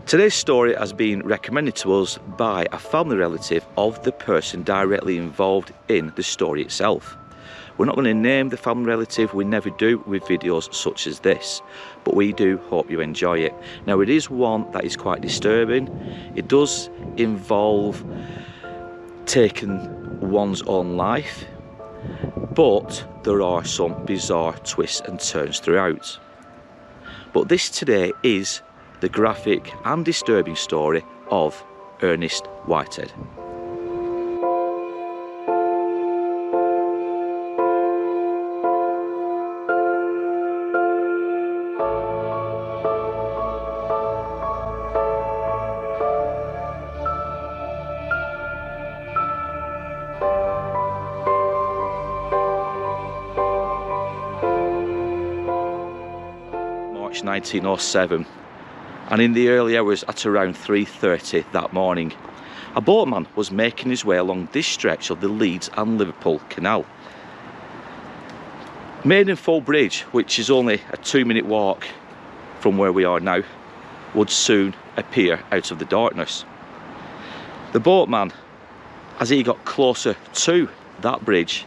Today's story has been recommended to us by a family relative of the person directly involved in the story itself. We're not going to name the family relative, we never do with videos such as this, but we do hope you enjoy it. Now, it is one that is quite disturbing. It does involve taking one's own life, but there are some bizarre twists and turns throughout. But this today is the graphic and disturbing story of Ernest Whitehead. March 1907. And in the early hours at around 3:30 that morning, a boatman was making his way along this stretch of the Leeds and Liverpool canal. Maidenful Bridge, which is only a 2-minute walk from where we are now, would soon appear out of the darkness. The boatman, as he got closer to that bridge,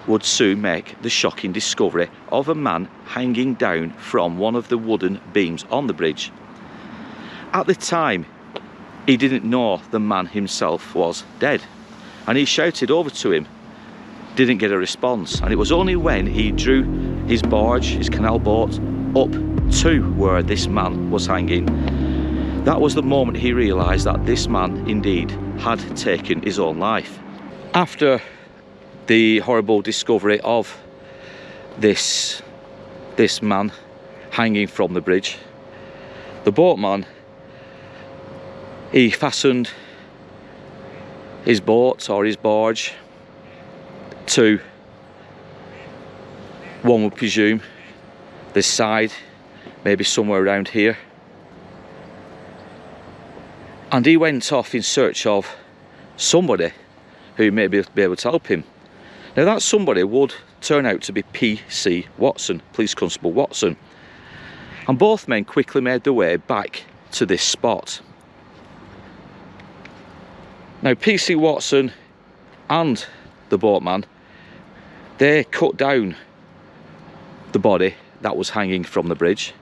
would soon make the shocking discovery of a man hanging down from one of the wooden beams on the bridge. At the time, he didn't know the man himself was dead, and he shouted over to him, didn't get a response, and it was only when he drew his barge, his canal boat, up to where this man was hanging, that was the moment he realised that this man indeed had taken his own life. After the horrible discovery of this man hanging from the bridge, the boatman, he fastened his boat or his barge to, one would presume, this side, maybe somewhere around here, and he went off in search of somebody who may be able to help him. Now, that somebody would turn out to be P.C. Watson, Police Constable Watson, and both men quickly made their way back to this spot. Now, P.C. Watson and the boatman, they cut down the body that was hanging from the bridge,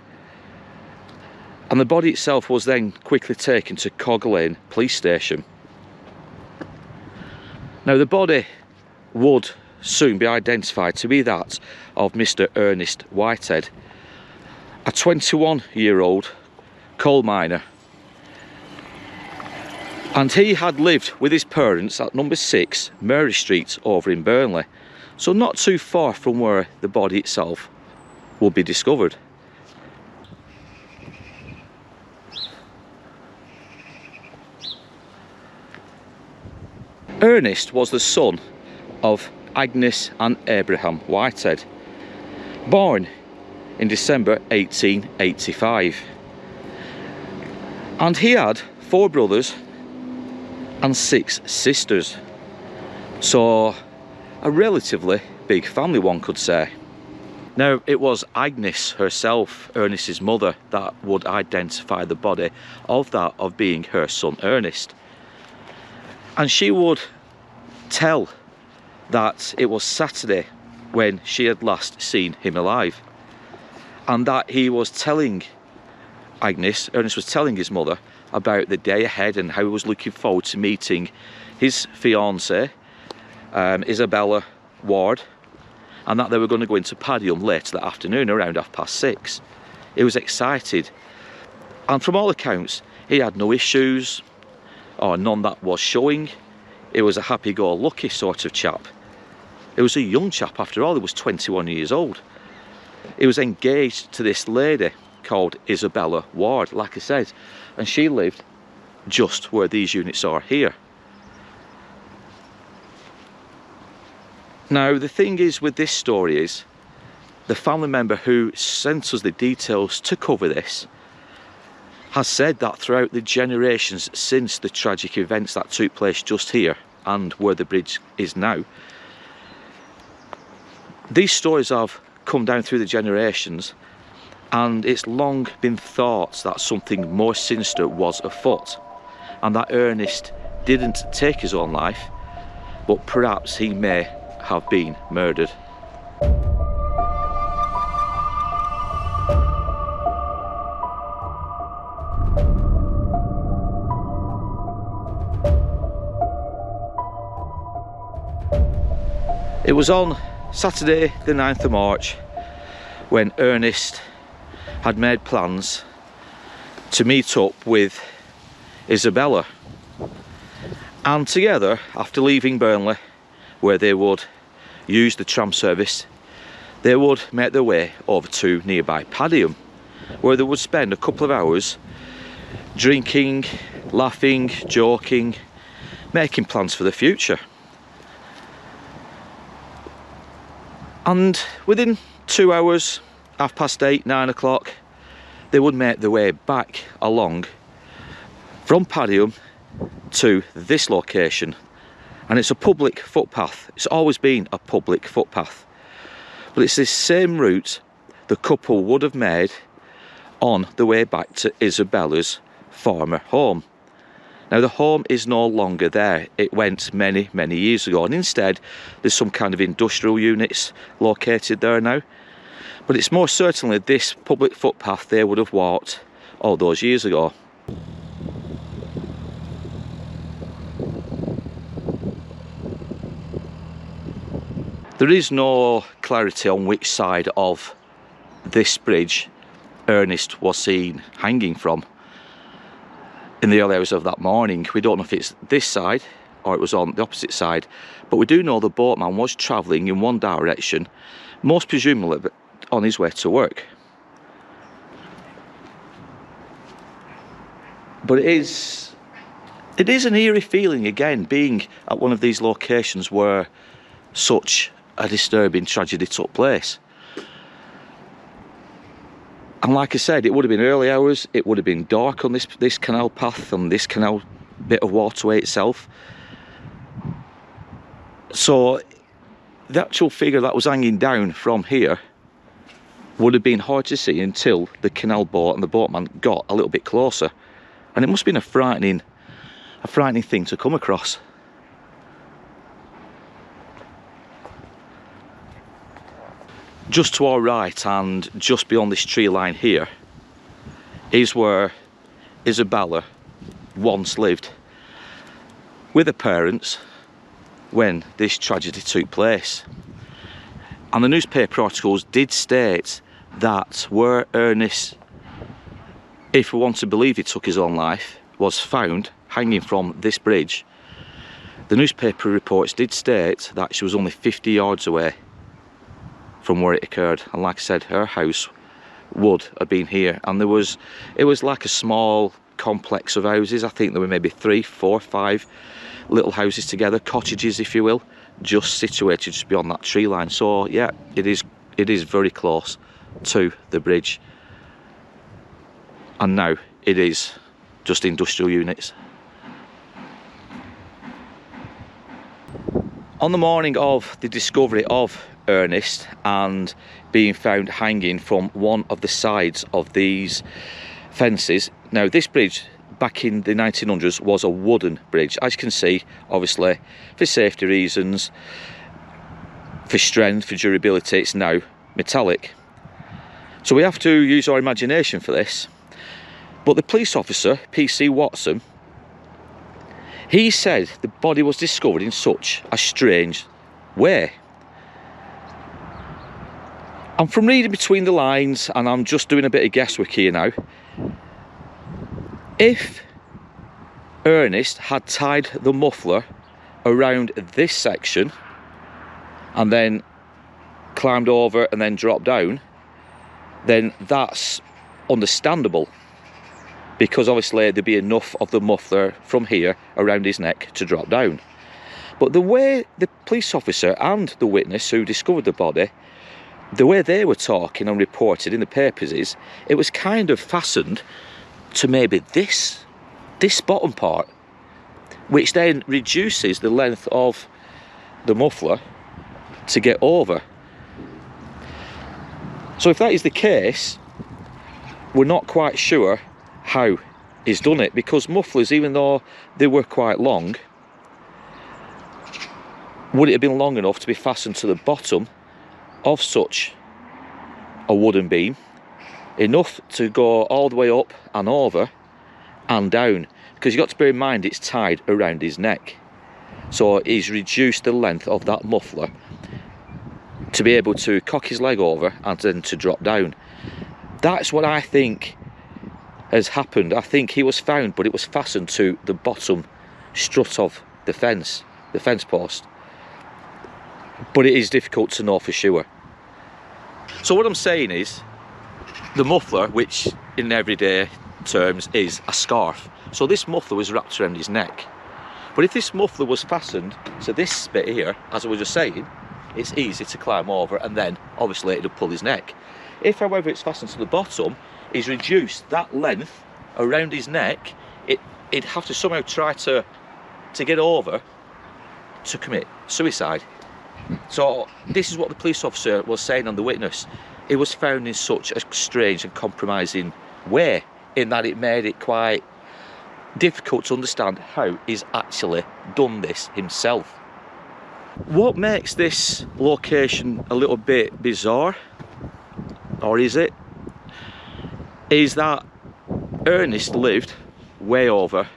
and the body itself was then quickly taken to Cog Lane Police Station. Now, the body would soon be identified to be that of Mr. Ernest Whitehead, a 21-year-old coal miner. And he had lived with his parents at number 6 Mary Street over in Burnley, so not too far from where the body itself would be discovered. Ernest was the son of Agnes and Abraham Whitehead, born in December 1885. And he had 4 brothers and 6 sisters, so a relatively big family, one could say. Now, it was Agnes herself, Ernest's mother, that would identify the body of that of being her son Ernest, and she would tell that it was Saturday when she had last seen him alive, and that he was telling Ernest was telling his mother about the day ahead and how he was looking forward to meeting his fiancée, Isabella Ward, and that they were going to go into Padiham later that afternoon around 6:30. He was excited, and from all accounts he had no issues, or none that was showing. He was a happy-go-lucky sort of chap. He was a young chap after all, he was 21 years old. He was engaged to this lady called Isabella Ward, like I said, and she lived just where these units are here. Now, the thing is with this story is, the family member who sent us the details to cover this has said that throughout the generations since the tragic events that took place just here and where the bridge is now, these stories have come down through the generations, and it's long been thought that something more sinister was afoot, and that Ernest didn't take his own life, but perhaps he may have been murdered. It was on Saturday the 9th of March when Ernest had made plans to meet up with Isabella, and together, after leaving Burnley, where they would use the tram service, they would make their way over to nearby Padiham, where they would spend a couple of hours drinking, laughing, joking, making plans for the future. And within 2 hours, 8:30, 9 o'clock, they would make their way back along from Padiham to this location. And it's a public footpath. It's always been a public footpath. But it's this same route the couple would have made on the way back to Isabella's former home. Now the home is no longer there. It went many, many years ago, and instead there's some kind of industrial units located there now. But it's most certainly this public footpath they would have walked all those years ago. There is no clarity on which side of this bridge Ernest was seen hanging from in the early hours of that morning. We don't know if it's this side or it was on the opposite side, but we do know the boatman was travelling in one direction, most presumably on his way to work. But it is an eerie feeling again, being at one of these locations where such a disturbing tragedy took place. And like I said, it would have been early hours, it would have been dark on this canal path, on this canal bit of waterway itself. So the actual figure that was hanging down from here would have been hard to see until the canal boat and the boatman got a little bit closer. And it must have been a frightening thing to come across. Just to our right and just beyond this tree line here is where Isabella once lived with her parents when this tragedy took place. And the newspaper articles did state that where Ernest, if we want to believe he took his own life, was found hanging from this bridge, the newspaper reports did state that she was only 50 yards away from where it occurred. And like I said, her house would have been here, and it was like a small complex of houses. I think there were maybe 3, 4, 5 little houses together, cottages if you will, just situated just beyond that tree line. So yeah, it is very close to the bridge, and now it is just industrial units. On the morning of the discovery of Ernest and being found hanging from one of the sides of these fences. Now this bridge back in the 1900s was a wooden bridge. As you can see, obviously for safety reasons, for strength, for durability, it's now metallic. So we have to use our imagination for this. But the police officer, PC Watson, he said the body was discovered in such a strange way. And from reading between the lines, and I'm just doing a bit of guesswork here now, if Ernest had tied the muffler around this section and then climbed over and then dropped down, then that's understandable, because obviously there'd be enough of the muffler from here around his neck to drop down. But the way the police officer and the witness who discovered the body, the way they were talking and reported in the papers is it was kind of fastened to maybe this bottom part, which then reduces the length of the muffler to get over. So if that is the case, we're not quite sure how he's done it, because mufflers, even though they were quite long, would it have been long enough to be fastened to the bottom of such a wooden beam, enough to go all the way up and over and down? Because you've got to bear in mind it's tied around his neck, so he's reduced the length of that muffler to be able to cock his leg over and then to drop down. That's what I think has happened. I think he was found, but it was fastened to the bottom strut of the fence post. But it is difficult to know for sure. So what I'm saying is, the muffler, which in everyday terms is a scarf, so this muffler was wrapped around his neck. But if this muffler was fastened to this bit here, as I was just saying, it's easy to climb over, and then obviously it'll pull his neck. If, however, it's fastened to the bottom, he's reduced that length around his neck. It'd have to somehow try to get over to commit suicide. So this is what the police officer was saying on the witness. It was found in such a strange and compromising way, in that it made it quite difficult to understand how he's actually done this himself. What makes this location a little bit bizarre, or is that Ernest lived way over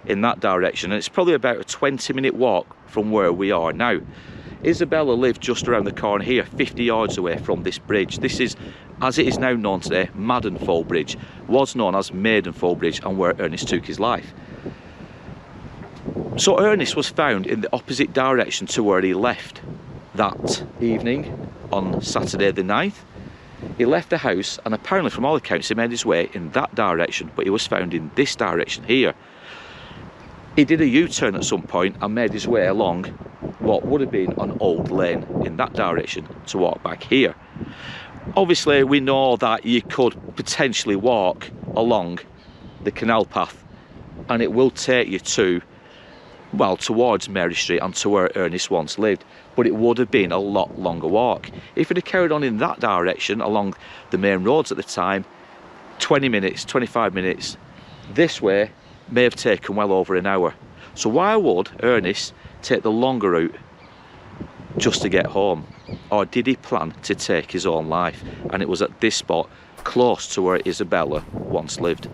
in that direction, and it's probably about a 20-minute walk from where we are now. Isabella lived just around the corner here, 50 yards away from this bridge. This is, as it is now known today, Madenfold Bridge, was known as Maidenfold Bridge, and where Ernest took his life. So Ernest was found in the opposite direction to where he left that evening on Saturday the 9th. He left the house, and apparently from all accounts he made his way in that direction, but he was found in this direction here. He did a U-turn at some point and made his way along what would have been an old lane in that direction to walk back here. Obviously we know that you could potentially walk along the canal path, and it will take you to, well, towards Mary Street and to where Ernest once lived, but it would have been a lot longer walk. If it had carried on in that direction along the main roads at the time, 20 minutes, 25 minutes, this way may have taken well over an hour. So why would Ernest take the longer route just to get home? Or did he plan to take his own life? And it was at this spot, close to where Isabella once lived.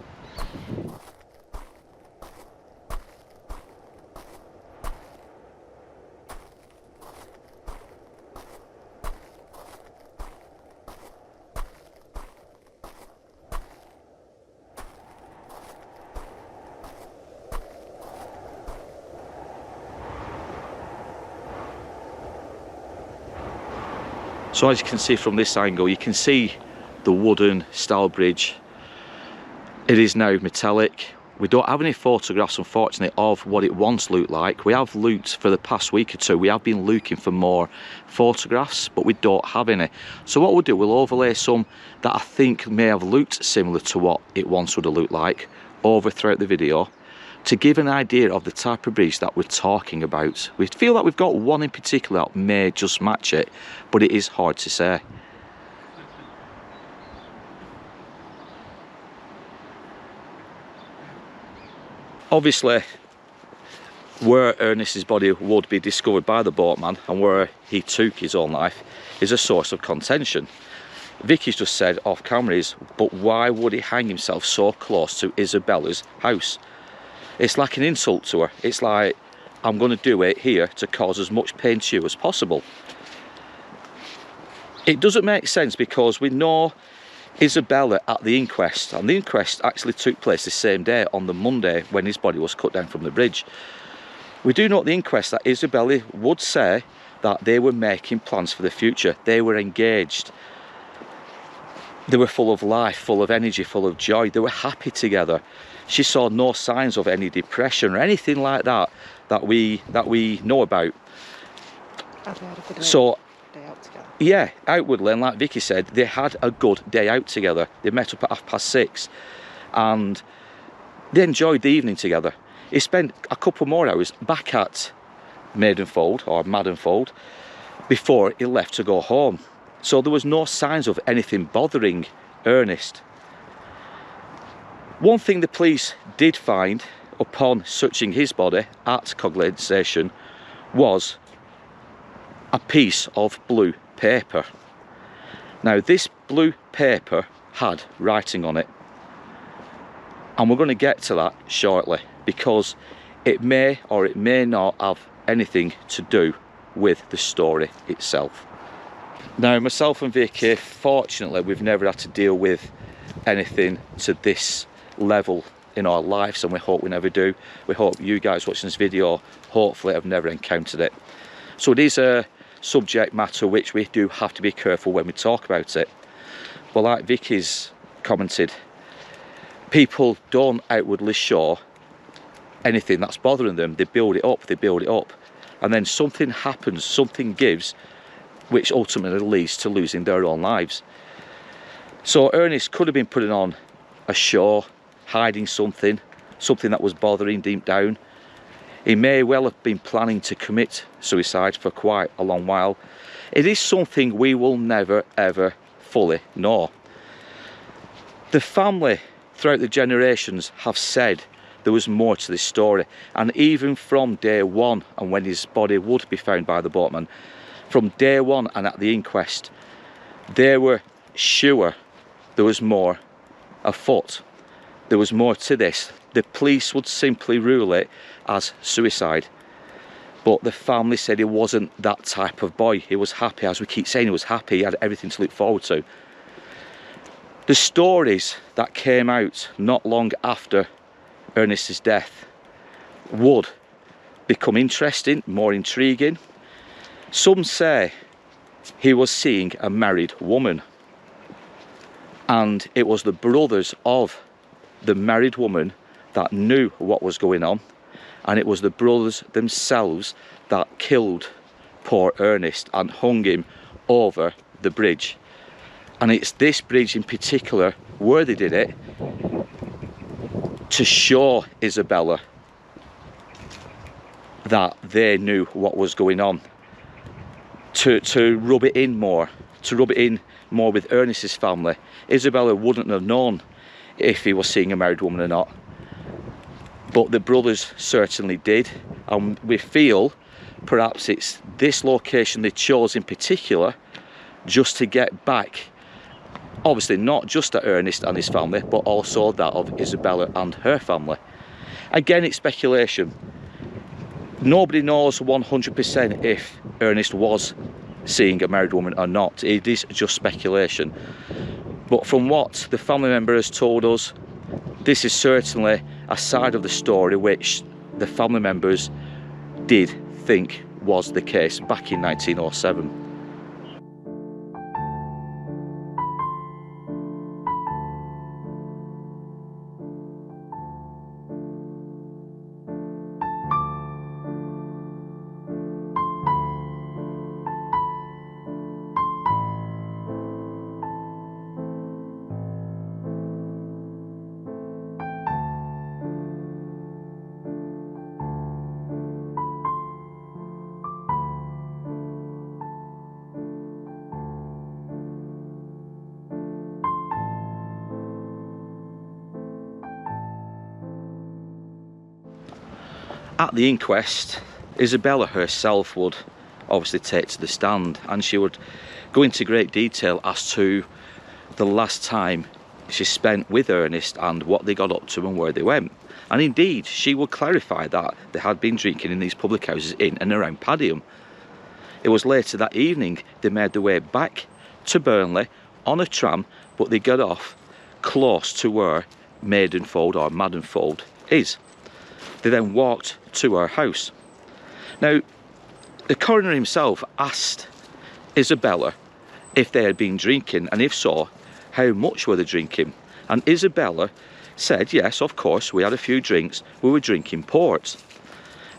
So as you can see from this angle, you can see the wooden style bridge. It is now metallic. We don't have any photographs, unfortunately, of what it once looked like. We have looked for the past week or two. We have been looking for more photographs, but we don't have any. So what we'll do, we'll overlay some that I think may have looked similar to what it once would have looked like over throughout the video, to give an idea of the type of bridge that we're talking about. We feel like we've got one in particular that may just match it, but it is hard to say. Obviously, where Ernest's body would be discovered by the boatman and where he took his own life is a source of contention. Vicky's just said off camera is, but why would he hang himself so close to Isabella's house? It's like an insult to her. It's like, I'm going to do it here to cause as much pain to you as possible. It doesn't make sense, because we know Isabella at the inquest, and the inquest actually took place the same day, on the Monday, when his body was cut down from the bridge. We do know at the inquest that Isabella would say that they were making plans for the future. They were engaged. They were full of life, full of energy, full of joy. They were happy together. She saw no signs of any depression or anything like that that we know about. So, yeah, outwardly, and like Vicky said, they had a good day out together. They met up at 6:30 and they enjoyed the evening together. He spent a couple more hours back at Maidenfold or Madenfold before he left to go home. So there was no signs of anything bothering Ernest. One thing the police did find upon searching his body at Coglade Station was a piece of blue paper. Now this blue paper had writing on it, and we're going to get to that shortly, because it may or it may not have anything to do with the story itself. Now myself and Vicky, fortunately, we've never had to deal with anything to this level in our lives, and we hope we never do. We hope you guys watching this video hopefully have never encountered it. So it is a subject matter which we do have to be careful when we talk about it. But like Vicky's commented, people don't outwardly show anything that's bothering them. They build it up, and then something happens, something gives, which ultimately leads to losing their own lives. So Ernest could have been putting on a show, hiding something that was bothering deep down. He may well have been planning to commit suicide for quite a long while. It is something we will never ever fully know. The family throughout the generations have said there was more to this story, and even from day one, and when his body would be found by the boatman, from day one and at the inquest, they were sure there was more afoot. There was more to this. The police would simply rule it as suicide. But the family said he wasn't that type of boy. He was happy, as we keep saying, he was happy, he had everything to look forward to. The stories that came out not long after Ernest's death would become interesting, more intriguing. Some say he was seeing a married woman, and it was the brothers of the married woman that knew what was going on, and it was the brothers themselves that killed poor Ernest and hung him over the bridge. And it's this bridge in particular where they did it to show Isabella that they knew what was going on, to rub it in more, with Ernest's family. Isabella wouldn't have known if he was seeing a married woman or not, but the brothers certainly did, and we feel perhaps it's this location they chose in particular just to get back, obviously not just at Ernest and his family, but also that of Isabella and her family. Again, it's speculation. Nobody knows 100% if Ernest was seeing a married woman or not. It is just speculation. But from what the family member has told us, this is certainly a side of the story which the family members did think was the case back in 1907. At the inquest, Isabella herself would obviously take to the stand, and she would go into great detail as to the last time she spent with Ernest and what they got up to and where they went. And indeed, she would clarify that they had been drinking in these public houses in and around Padiham. It was later that evening they made their way back to Burnley on a tram, but they got off close to where Maidenfold or Maddenfold is. They then walked to her house. Now, the coroner himself asked Isabella if they had been drinking, and if so, how much were they drinking? And Isabella said, yes, of course, we had a few drinks, we were drinking port.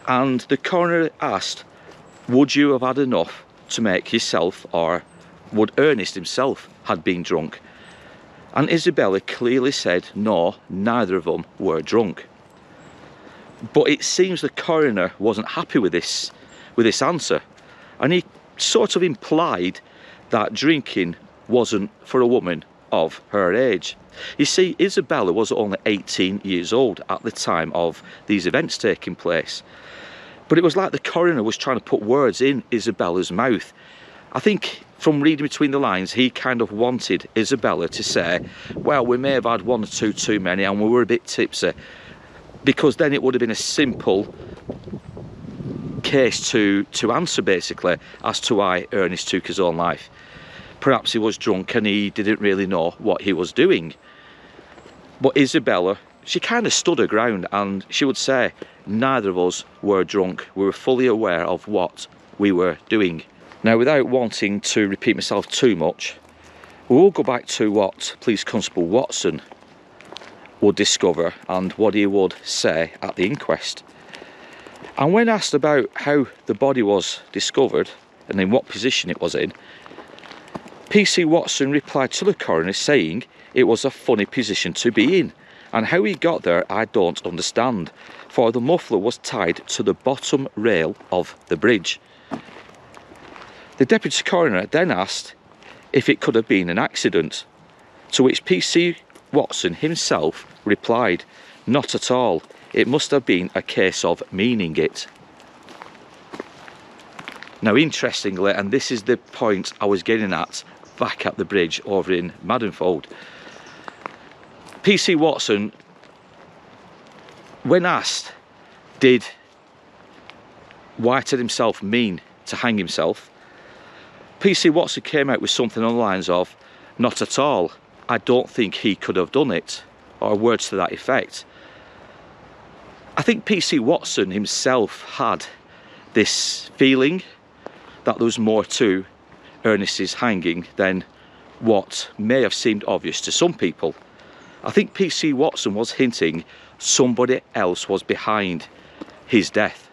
And the coroner asked, would you have had enough to make yourself, or would Ernest himself had been drunk? And Isabella clearly said, no, neither of them were drunk. But it seems the coroner wasn't happy with this answer, and he sort of implied that drinking wasn't for a woman of her age. You see, Isabella was only 18 years old at the time of these events taking place. But it was like the coroner was trying to put words in Isabella's mouth. I think from reading between the lines, he kind of wanted Isabella to say, well, we may have had one or two too many and we were a bit tipsy, because then it would have been a simple case to answer, basically, as to why Ernest took his own life. Perhaps he was drunk and he didn't really know what he was doing. But Isabella, she kind of stood her ground, and she would say, neither of us were drunk. We were fully aware of what we were doing. Now, without wanting to repeat myself too much, we will go back to what Police Constable Watson would discover and what he would say at the inquest. And when asked about how the body was discovered and in what position it was in, PC Watson replied to the coroner saying it was a funny position to be in, and how he got there I don't understand, for the muffler was tied to the bottom rail of the bridge. The deputy coroner then asked if it could have been an accident, to which PC Watson himself replied, not at all, it must have been a case of meaning it. Now, interestingly, and this is the point I was getting at back at the bridge over in Madenfold, PC Watson, when asked did Whitehead himself mean to hang himself, PC Watson came out with something on the lines of, not at all, I don't think he could have done it, or words to that effect. I think PC Watson himself had this feeling that there was more to Ernest's hanging than what may have seemed obvious to some people. I think PC Watson was hinting somebody else was behind his death.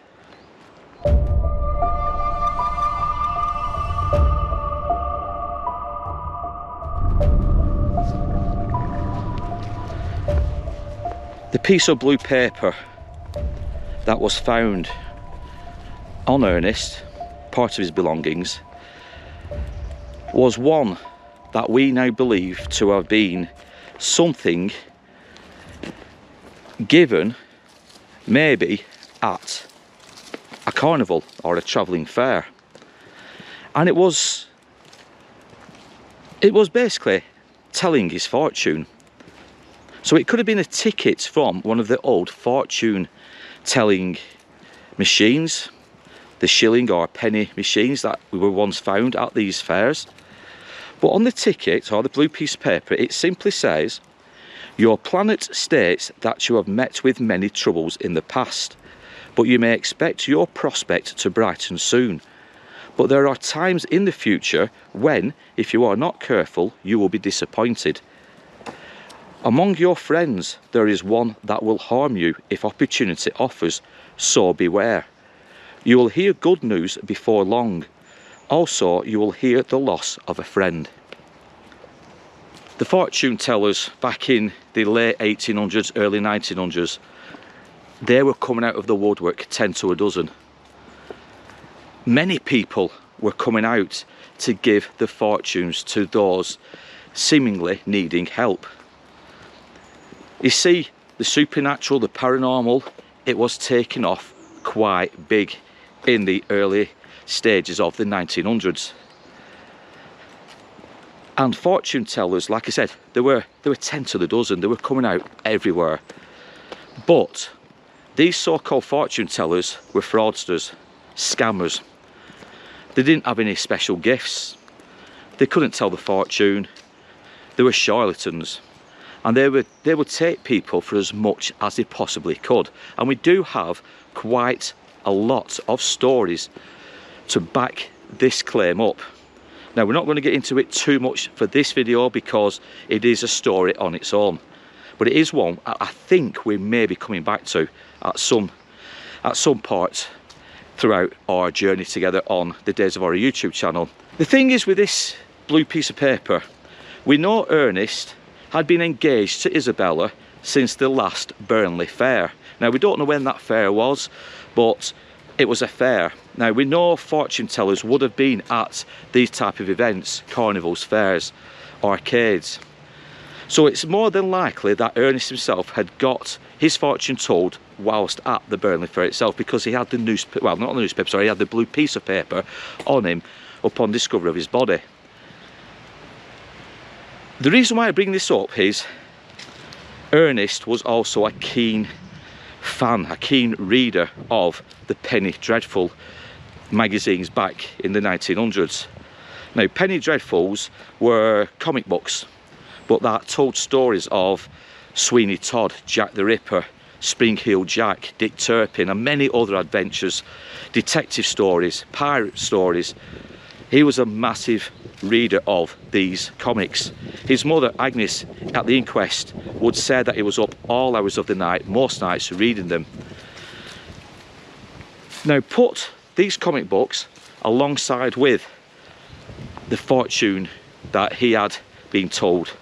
The piece of blue paper that was found on Ernest, part of his belongings, was one that we now believe to have been something given maybe at a carnival or a travelling fair, and it was basically telling his fortune. So it could have been a ticket from one of the old fortune telling machines, the shilling or penny machines that were once found at these fairs. But on the ticket, or the blue piece of paper, it simply says, your planet states that you have met with many troubles in the past, but you may expect your prospect to brighten soon. But there are times in the future when, if you are not careful, you will be disappointed. Among your friends, there is one that will harm you if opportunity offers, so beware. You will hear good news before long. Also, you will hear the loss of a friend. The fortune tellers back in the late 1800s, early 1900s, they were coming out of the woodwork 10 to a dozen. Many people were coming out to give the fortunes to those seemingly needing help. You see, the supernatural, the paranormal, it was taking off quite big in the early stages of the 1900s. And fortune tellers, like I said, there were 10 to the dozen. They were coming out everywhere. But these so-called fortune tellers were fraudsters, scammers. They didn't have any special gifts. They couldn't tell the fortune. They were charlatans. And they would take people for as much as they possibly could. And we do have quite a lot of stories to back this claim up. Now, we're not going to get into it too much for this video because it is a story on its own. But it is one I think we may be coming back to at some part throughout our journey together on the Days of Horror YouTube channel. The thing is with this blue piece of paper, we know Ernest had been engaged to Isabella since the last Burnley fair. Now, we don't know when that fair was, but it was a fair. Now, we know fortune tellers would have been at these type of events, carnivals, fairs, arcades. So it's more than likely that Ernest himself had got his fortune told whilst at the Burnley Fair itself, because he had the newspaper, well, not the newspaper, sorry, he had the blue piece of paper on him upon discovery of his body. The reason why I bring this up is Ernest was also a keen fan, a keen reader of the Penny Dreadful magazines back in the 1900s. Now, Penny Dreadfuls were comic books, but that told stories of Sweeney Todd, Jack the Ripper, Spring-Heel Jack, Dick Turpin, and many other adventures, detective stories, pirate stories. He was a massive reader of these comics. His mother, Agnes, at the inquest, would say that he was up all hours of the night, most nights, reading them. Now, put these comic books alongside with the fortune that he had been told.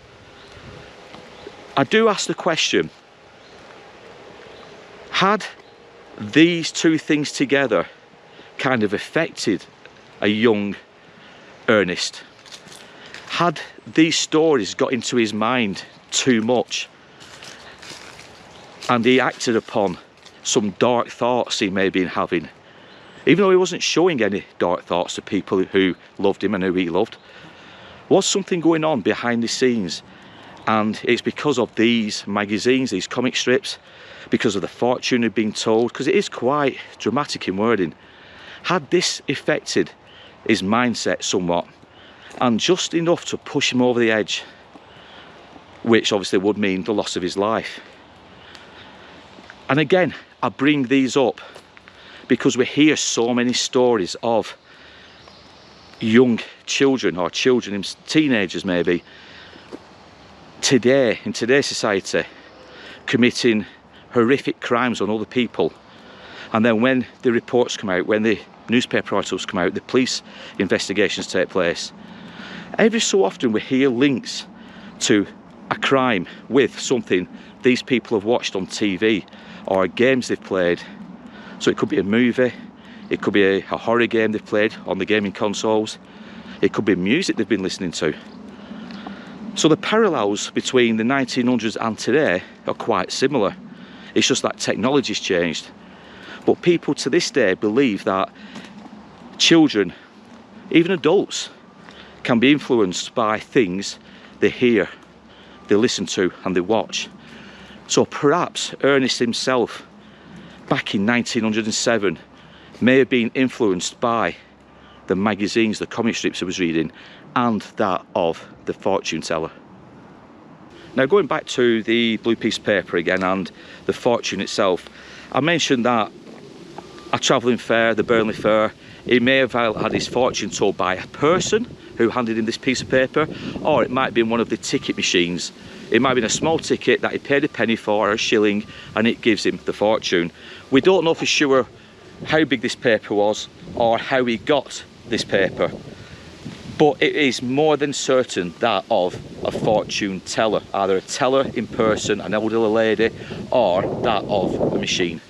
I do ask the question, had these two things together kind of affected a young Ernest? Had these stories got into his mind too much and he acted upon some dark thoughts he may have been having, even though he wasn't showing any dark thoughts to people who loved him and who he loved? Was something going on behind the scenes? And it's because of these magazines, these comic strips, because of the fortune he'd been told, because it is quite dramatic in wording. Had this affected his mindset somewhat, and just enough to push him over the edge, which obviously would mean the loss of his life? And again, I bring these up because we hear so many stories of young children, or children, teenagers maybe, today, in today's society, committing horrific crimes on other people. And then when the reports come out, when the newspaper articles come out, the police investigations take place, every so often we hear links to a crime with something these people have watched on TV or games they've played. So it could be a movie, it could be a horror game they've played on the gaming consoles, it could be music they've been listening to. So the parallels between the 1900s and today are quite similar. It's just that technology's changed. But people to this day believe that children, even adults, can be influenced by things they hear, they listen to, and they watch. So perhaps Ernest himself, back in 1907, may have been influenced by the magazines, the comic strips he was reading, and that of the fortune teller. Now, going back to the blue piece of paper again and the fortune itself, I mentioned that a travelling fair, the Burnley Fair, he may have had his fortune told by a person who handed him this piece of paper, or it might be in one of the ticket machines. It might have been a small ticket that he paid a penny for, or a shilling, and it gives him the fortune. We don't know for sure how big this paper was or how he got this paper, but it is more than certain that of a fortune teller, either a teller in person, an elderly lady, or that of a machine.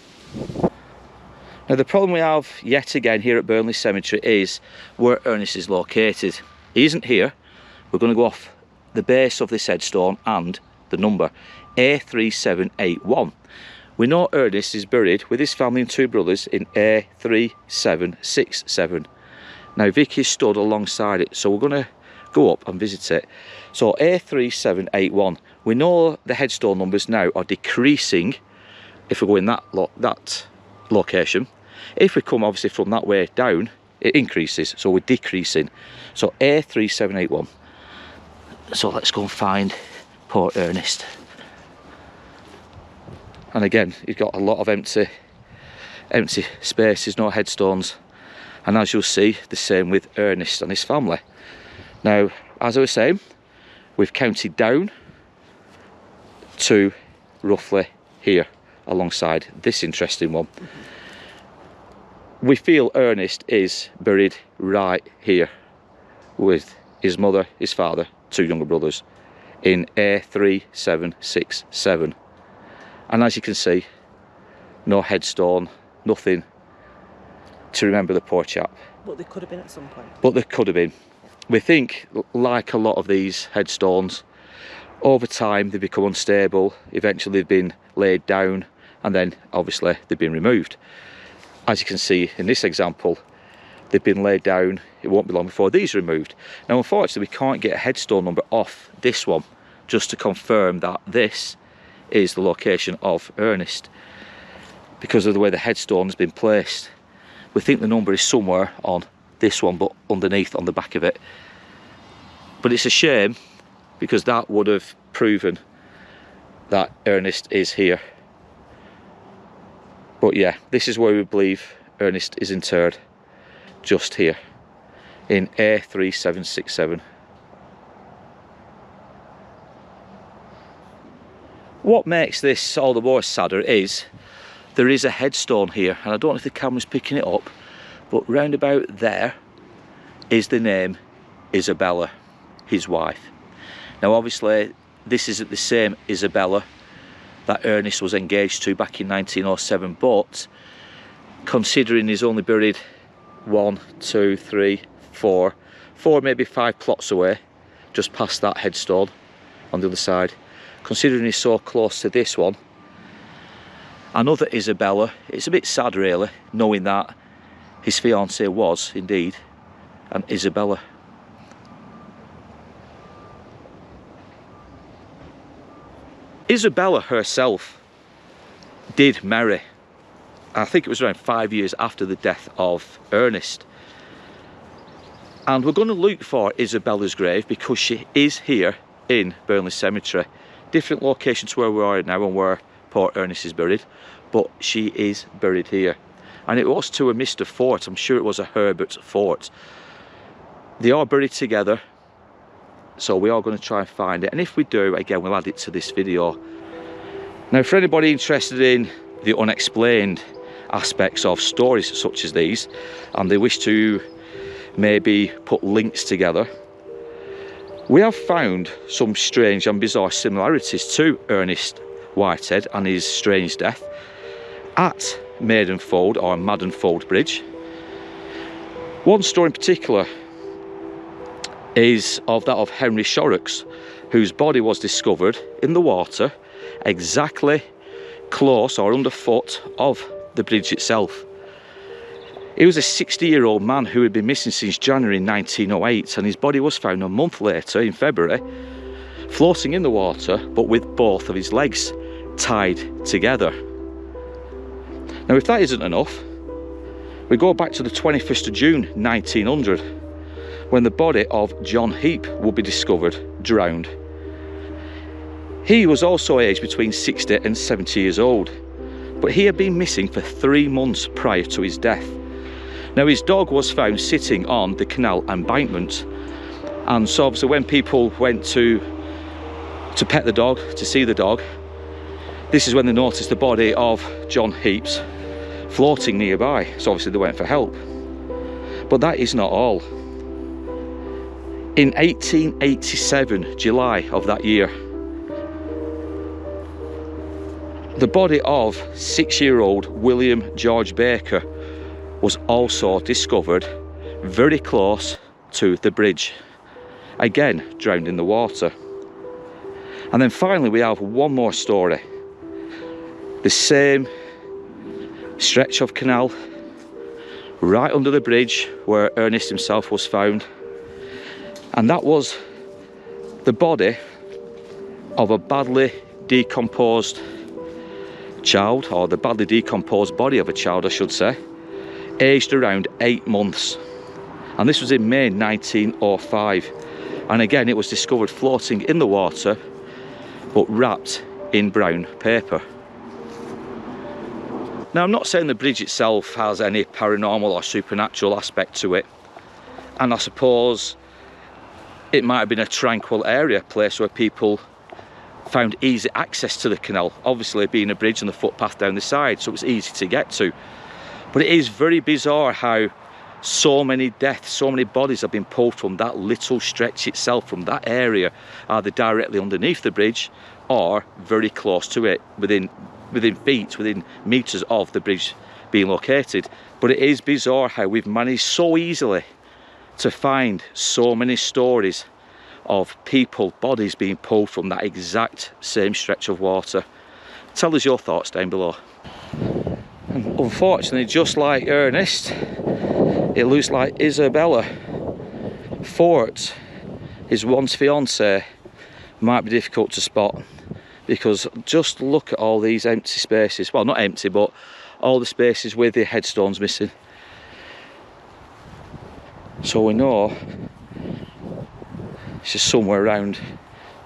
Now, the problem we have yet again here at Burnley Cemetery is where Ernest is located. He isn't here. We're going to go off the base of this headstone and the number A3781. We know Ernest is buried with his family and two brothers in A3767. Now, Vicky stood alongside it, so we're going to go up and visit it. So A3781, we know the headstone numbers now are decreasing if we go in that location. If we come obviously from that way down, it increases, so we're decreasing. So A3781. So let's go and find poor Ernest. And again, he's got a lot of empty spaces, no headstones. And as you'll see, the same with Ernest and his family. Now, as I was saying, we've counted down to roughly here, alongside this interesting one. We feel Ernest is buried right here with his mother, his father, two younger brothers in A3767. And as you can see, no headstone, nothing to remember the poor chap. But there could have been at some point. But there could have been. We think, like a lot of these headstones, Over time they become unstable, eventually they've been laid down, and then obviously they've been removed. As you can see in this example, they've been laid down, it won't be long before these are removed. Now unfortunately we can't get a headstone number off this one, just to confirm that this is the location of Ernest, because of the way the headstone has been placed. We think the number is somewhere on this one, but underneath on the back of it. But it's a shame, because that would have proven that Ernest is here. But yeah, this is where we believe Ernest is interred, just here in A3767. What makes this all the more sadder is there is a headstone here, and I don't know if the camera's picking it up, but round about there is the name Isabella, his wife. Now obviously this isn't the same Isabella that Ernest was engaged to back in 1907, but considering he's only buried 1, 2, 3, 4, maybe 5 plots away, just past that headstone on the other side, considering he's so close to this one, another Isabella, it's a bit sad really, knowing that his fiancée was indeed an Isabella. Isabella herself did marry. I think it was around 5 years after the death of Ernest. And we're going to look for Isabella's grave because she is here in Burnley Cemetery. Different location to where we are now and where poor Ernest is buried, but she is buried here. And it was to a Mr. Fort, I'm sure it was a Herbert Fort. They are buried together, so we are going to try and find it, and if we do, again we'll add it to this video. Now for anybody interested in the unexplained aspects of stories such as these, and they wish to maybe put links together, we have found some strange and bizarre similarities to Ernest Whitehead and his strange death at Maidenfold or Maddenfold Bridge. One story in particular is of that of Henry Shorrocks, whose body was discovered in the water exactly close or underfoot of the bridge itself. He was a 60-year-old man who had been missing since January 1908, and his body was found a month later in February, floating in the water but with both of his legs tied together. Now if that isn't enough, we go back to the 21st of June 1900, when the body of John Heap would be discovered drowned. He was also aged between 60 and 70 years old, but he had been missing for 3 months prior to his death. Now his dog was found sitting on the canal embankment, and so obviously when people went to pet the dog, to see the dog, this is when they noticed the body of John Heaps floating nearby, so obviously they went for help. But that is not all. In 1887, July of that year, the body of 6-year-old William George Baker was also discovered very close to the bridge, again drowned in the water. And then finally we have one more story, the same stretch of canal right under the bridge where Ernest himself was found, and that was the body of a badly decomposed child, or the badly decomposed body of a child I should say, aged around 8 months, and this was in May 1905, and again it was discovered floating in the water but wrapped in brown paper. Now I'm not saying the bridge itself has any paranormal or supernatural aspect to it, and I suppose it might have been a tranquil area, place where people found easy access to the canal, obviously being a bridge and the footpath down the side, so it was easy to get to. But it is very bizarre how so many deaths, so many bodies have been pulled from that little stretch itself, from that area, either directly underneath the bridge or very close to it, within feet, within meters of the bridge being located. But it is bizarre how we've managed so easily to find so many stories of people, bodies being pulled from that exact same stretch of water. Tell us your thoughts down below. And unfortunately, just like Ernest, it looks like Isabella Fort, his once fiancée, might be difficult to spot, because just look at all these empty spaces. Well, not empty, but all the spaces with the headstones missing. So we know it's just somewhere around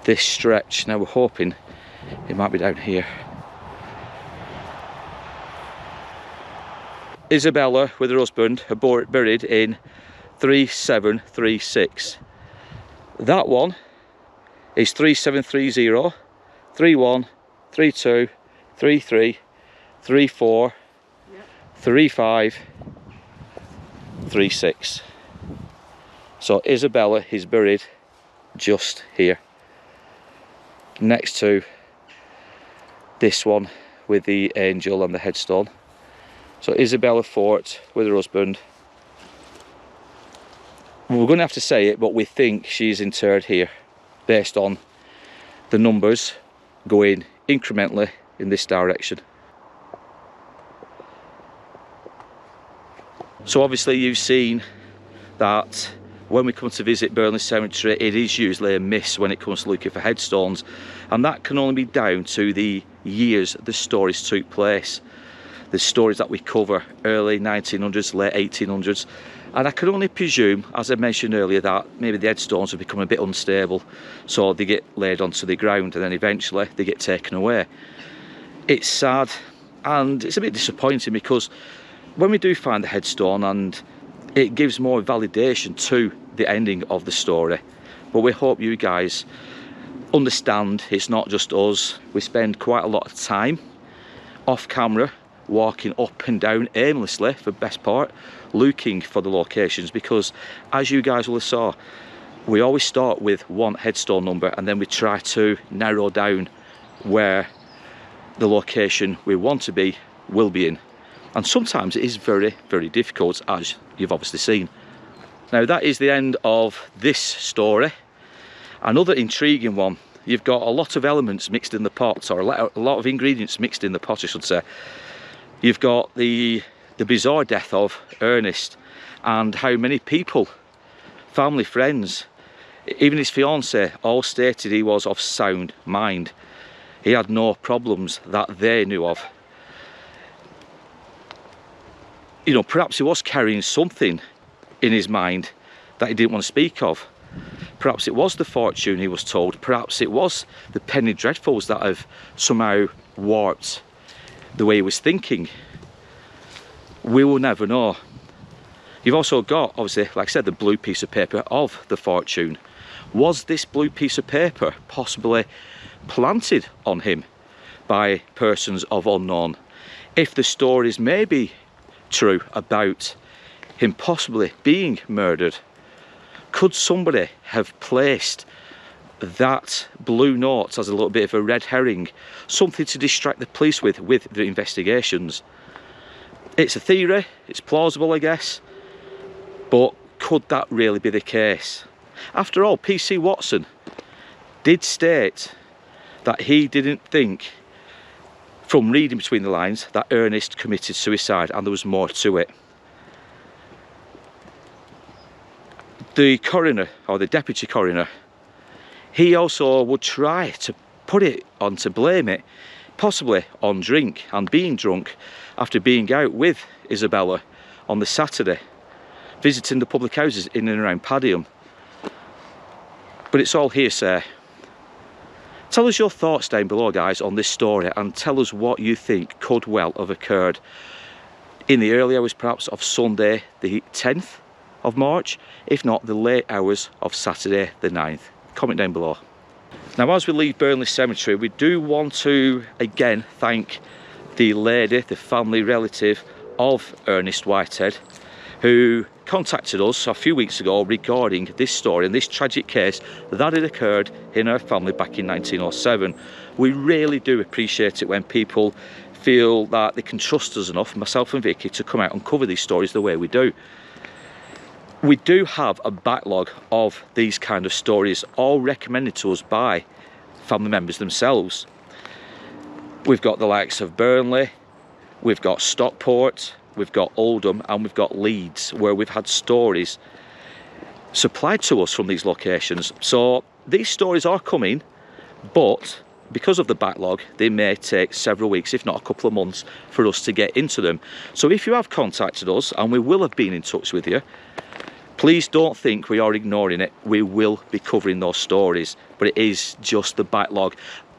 this stretch. Now we're hoping it might be down here. Isabella with her husband are buried in 3736. That one is 3730, 31, 32, 33, 34, 35, 36. So Isabella is buried just here, next to this one with the angel and the headstone. So Isabella Fort with her husband. We're going to have to say it, but we think she's interred here based on the numbers going incrementally in this direction. So obviously you've seen that when we come to visit Burnley Cemetery, it is usually a miss when it comes to looking for headstones, and that can only be down to the years the stories took place. The stories that we cover, early 1900s, late 1800s, and I can only presume, as I mentioned earlier, that maybe the headstones have become a bit unstable, so they get laid onto the ground and then eventually they get taken away. It's sad and it's a bit disappointing, because when we do find the headstone, and it gives more validation to the ending of the story, but we hope you guys understand it's not just us. We spend quite a lot of time off camera walking up and down aimlessly for the best part, looking for the locations, because as you guys will have saw, we always start with one headstone number and then we try to narrow down where the location we want to be will be in, and sometimes it is very, very difficult, as you've obviously seen. Now that is the end of this story. Another intriguing one. You've got a lot of elements mixed in the pot, or a lot of ingredients mixed in the pot, I should say. You've got the bizarre death of Ernest, and how many people, family, friends, even his fiancée, all stated he was of sound mind. He had no problems that they knew of. You know, perhaps he was carrying something in his mind that he didn't want to speak of. Perhaps it was the fortune he was told. Perhaps it was the penny dreadfuls that have somehow warped the way he was thinking. We will never know. You've also got, obviously, like I said, the blue piece of paper of the fortune. Was this blue piece of paper possibly planted on him by persons of unknown? If the stories may be true about him possibly being murdered, could somebody have placed that blue note as a little bit of a red herring, something to distract the police with the investigations? It's a theory, it's plausible, I guess, but could that really be the case? After all, PC Watson did state that he didn't think, from reading between the lines, that Ernest committed suicide, and there was more to it. The coroner, or the deputy coroner, he also would try to put it on, to blame it possibly on drink and being drunk after being out with Isabella on the Saturday, visiting the public houses in and around Padiham. But it's all hearsay. Tell us your thoughts down below, guys, on this story, and tell us what you think could well have occurred in the early hours perhaps of Sunday the 10th of March, if not the late hours of Saturday the 9th. Comment down below. Now, as we leave Burnley Cemetery, we do want to again thank the lady, the family relative of Ernest Whitehead, who contacted us a few weeks ago regarding this story and this tragic case that had occurred in her family back in 1907. We really do appreciate it when people feel that they can trust us enough, myself and Vicky, to come out and cover these stories the way we do. We do have a backlog of these kind of stories, all recommended to us by family members themselves. We've got the likes of Burnley, we've got Stockport, we've got Oldham, and we've got Leeds, where we've had stories supplied to us from these locations. So these stories are coming, but because of the backlog, they may take several weeks, if not a couple of months, for us to get into them. So if you have contacted us, and we will have been in touch with you, please don't think we are ignoring it. We will be covering those stories, but it is just the backlog,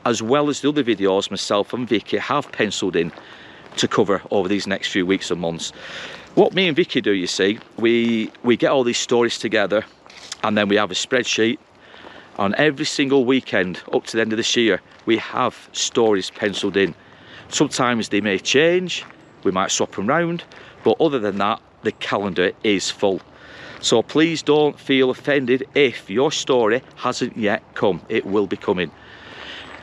as well as the other videos myself and Vicky have penciled in to cover over these next few weeks and months. What me and Vicky do, you see, we get all these stories together, and then we have a spreadsheet. On every single weekend up to the end of this year, we have stories penciled in. Sometimes they may change, we might swap them round, but other than that, the calendar is full. So please don't feel offended if your story hasn't yet come. It will be coming.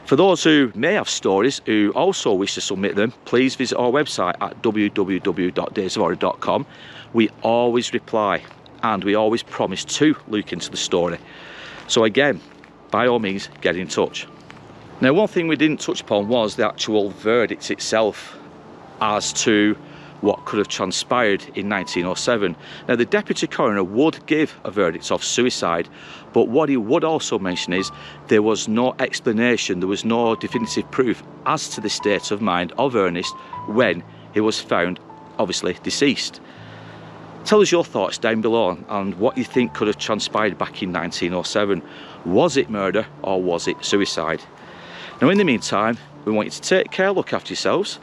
For those who may have stories who also wish to submit them, please visit our website at www.daysofhorror.com. We always reply, and we always promise to look into the story. So again, by all means, get in touch. Now, one thing we didn't touch upon was the actual verdict itself as to what could have transpired in 1907. Now, the deputy coroner would give a verdict of suicide, but what he would also mention is there was no explanation, there was no definitive proof as to the state of mind of Ernest when he was found, obviously, deceased. Tell us your thoughts down below and what you think could have transpired back in 1907. Was it murder or was it suicide? Now, in the meantime, we want you to take care, look after yourselves.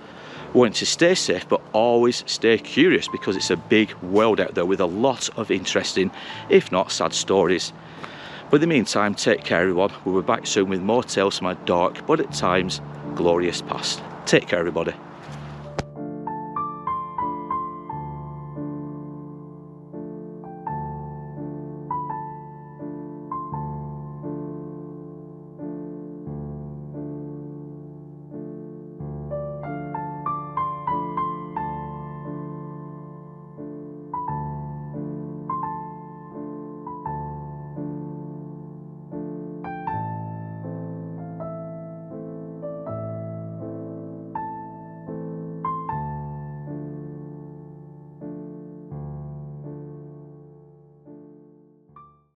We want you to stay safe, but always stay curious, because it's a big world out there with a lot of interesting, if not sad, stories. But in the meantime, take care, everyone. We'll be back soon with more tales from our dark, but at times glorious past. Take care, everybody.